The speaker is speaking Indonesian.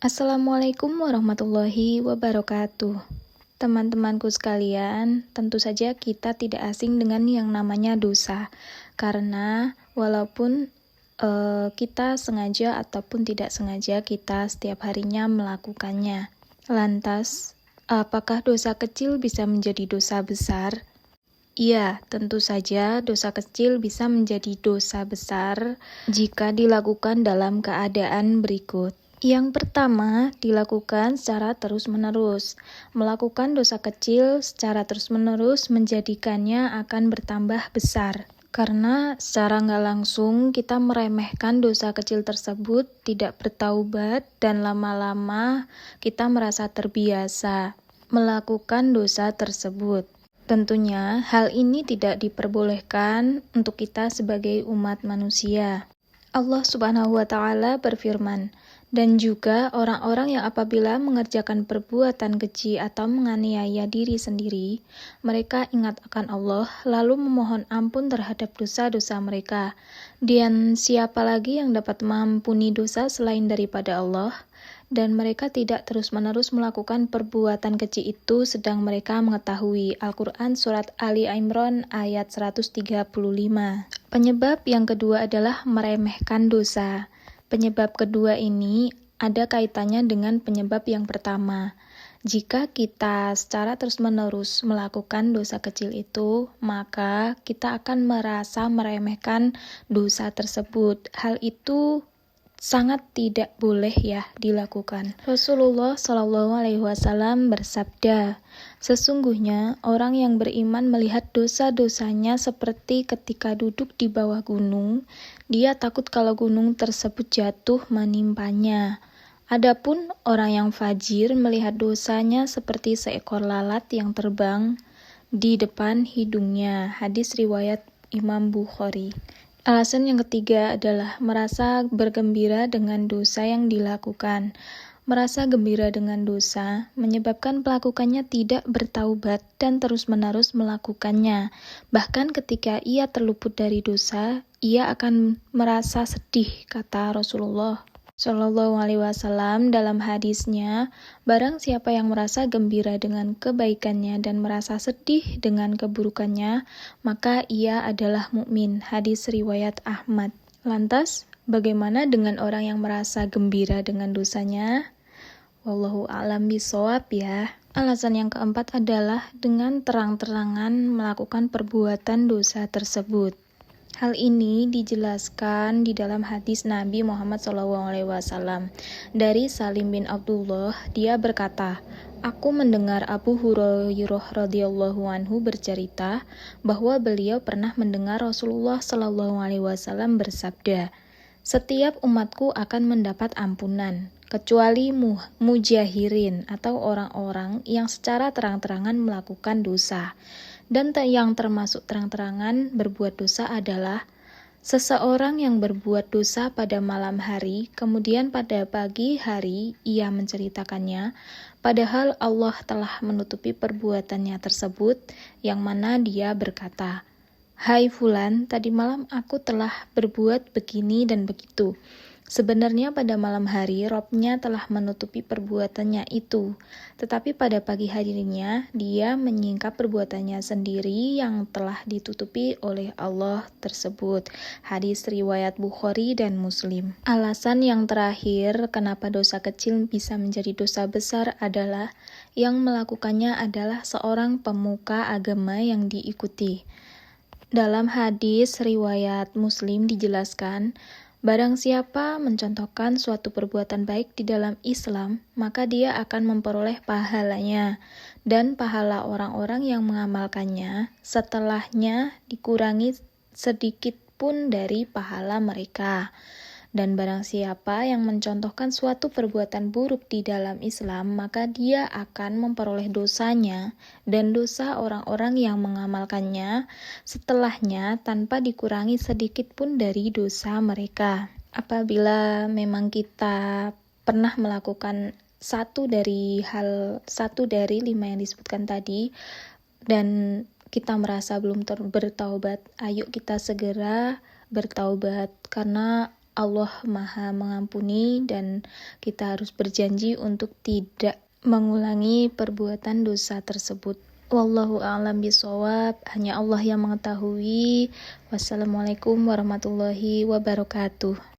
Assalamualaikum warahmatullahi wabarakatuh. Teman-temanku sekalian, tentu saja kita tidak asing dengan yang namanya dosa. Karena walaupun kita sengaja ataupun tidak sengaja, kita setiap harinya melakukannya. Lantas, apakah dosa kecil bisa menjadi dosa besar? Iya, tentu saja dosa kecil bisa menjadi dosa besar jika dilakukan dalam keadaan berikut. Yang pertama, dilakukan secara terus-menerus. Melakukan dosa kecil secara terus-menerus menjadikannya akan bertambah besar. Karena secara nggak langsung kita meremehkan dosa kecil tersebut, tidak bertaubat, dan lama-lama kita merasa terbiasa melakukan dosa tersebut. Tentunya hal ini tidak diperbolehkan untuk kita sebagai umat manusia. Allah Subhanahu wa Ta'ala berfirman, dan juga orang-orang yang apabila mengerjakan perbuatan keji atau menganiaya diri sendiri, mereka ingat akan Allah, lalu memohon ampun terhadap dosa-dosa mereka. Dan siapa lagi yang dapat mengampuni dosa selain daripada Allah? Dan mereka tidak terus-menerus melakukan perbuatan keji itu sedang mereka mengetahui. Al-Quran Surat Ali Imran ayat 135. Penyebab yang kedua adalah meremehkan dosa. Penyebab kedua ini ada kaitannya dengan penyebab yang pertama. Jika kita secara terus-menerus melakukan dosa kecil itu, maka kita akan merasa meremehkan dosa tersebut. Hal itu sangat tidak boleh ya dilakukan. Rasulullah SAW bersabda, sesungguhnya orang yang beriman melihat dosa-dosanya seperti ketika duduk di bawah gunung, dia takut kalau gunung tersebut jatuh menimpanya. Adapun orang yang fajir melihat dosanya seperti seekor lalat yang terbang di depan hidungnya. Hadis riwayat Imam Bukhari. Alasan yang ketiga adalah merasa bergembira dengan dosa yang dilakukan. Merasa gembira dengan dosa menyebabkan pelakukannya tidak bertaubat dan terus-menerus melakukannya. Bahkan ketika ia terluput dari dosa, ia akan merasa sedih, kata Rasulullah Shallallahu Alaihi Wasallam dalam hadisnya, barang siapa yang merasa gembira dengan kebaikannya dan merasa sedih dengan keburukannya, maka ia adalah mukmin. Hadis riwayat Ahmad. Lantas, bagaimana dengan orang yang merasa gembira dengan dosanya? Wallahu a'lam bishawab ya. Alasan yang keempat adalah dengan terang-terangan melakukan perbuatan dosa tersebut. Hal ini dijelaskan di dalam hadis Nabi Muhammad SAW. Dari Salim bin Abdullah, dia berkata, aku mendengar Abu Hurairah radhiyallahu anhu bercerita bahwa beliau pernah mendengar Rasulullah SAW bersabda, setiap umatku akan mendapat ampunan, kecuali mujahirin atau orang-orang yang secara terang-terangan melakukan dosa. Dan yang termasuk terang-terangan berbuat dosa adalah seseorang yang berbuat dosa pada malam hari, kemudian pada pagi hari ia menceritakannya, padahal Allah telah menutupi perbuatannya tersebut, yang mana dia berkata, hai fulan, tadi malam aku telah berbuat begini dan begitu. Sebenarnya pada malam hari Robnya telah menutupi perbuatannya itu, tetapi pada pagi harinya dia menyingkap perbuatannya sendiri yang telah ditutupi oleh Allah tersebut. Hadis riwayat Bukhari dan Muslim. Alasan yang terakhir kenapa dosa kecil bisa menjadi dosa besar adalah yang melakukannya adalah seorang pemuka agama yang diikuti. Dalam hadis riwayat Muslim dijelaskan, barang siapa mencontohkan suatu perbuatan baik di dalam Islam, maka dia akan memperoleh pahalanya, dan pahala orang-orang yang mengamalkannya setelahnya dikurangi sedikit pun dari pahala mereka. Dan barang siapa yang mencontohkan suatu perbuatan buruk di dalam Islam, maka dia akan memperoleh dosanya dan dosa orang-orang yang mengamalkannya setelahnya tanpa dikurangi sedikit pun dari dosa mereka. Apabila memang kita pernah melakukan satu dari 5 yang disebutkan tadi dan kita merasa belum bertaubat, ayo kita segera bertaubat, karena Allah Maha Mengampuni dan kita harus berjanji untuk tidak mengulangi perbuatan dosa tersebut. Wallahu a'lam bishawab. Hanya Allah yang mengetahui. Wassalamualaikum warahmatullahi wabarakatuh.